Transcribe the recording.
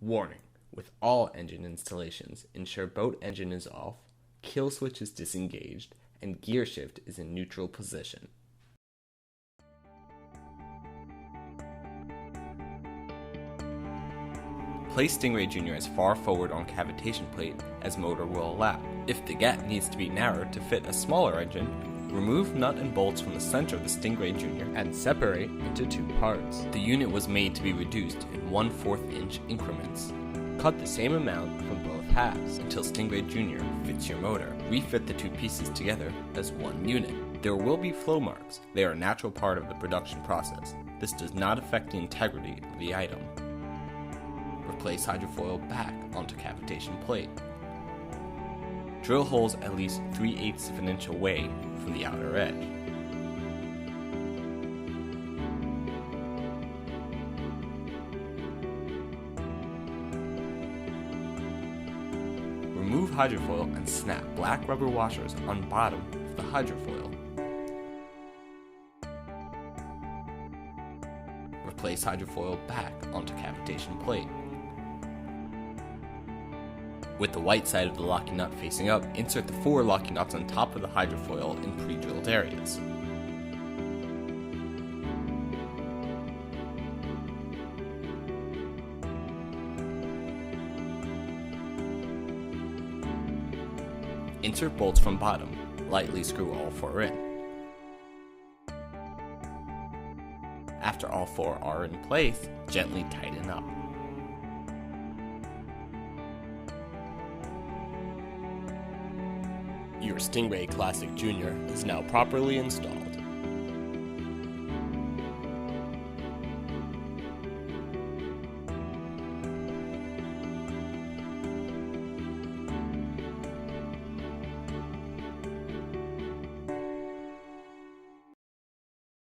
Warning: with all engine installations, ensure boat engine is off, kill switch is disengaged, and gear shift is in neutral position. Place StingRay Junior as far forward on cavitation plate as motor will allow. If the gap needs to be narrowed to fit a smaller engine, remove nut and bolts from the center of the StingRay Junior and separate into two parts. The unit was made to be reduced in 1/4 inch increments. Cut the same amount from both halves until StingRay Junior fits your motor. Refit the two pieces together as one unit. There will be flow marks. They are a natural part of the production process. This does not affect the integrity of the item. Replace hydrofoil back onto cavitation plate. Drill holes at least 3/8 of an inch away from the outer edge. Remove hydrofoil and snap black rubber washers on bottom of the hydrofoil. Replace hydrofoil back onto cavitation plate. With the white side of the locking nut facing up, insert the 4 locking nuts on top of the hydrofoil in pre-drilled areas. Insert bolts from bottom, lightly screw all 4 in. After all 4 are in place, gently tighten up. Your StingRay Classic Junior is now properly installed.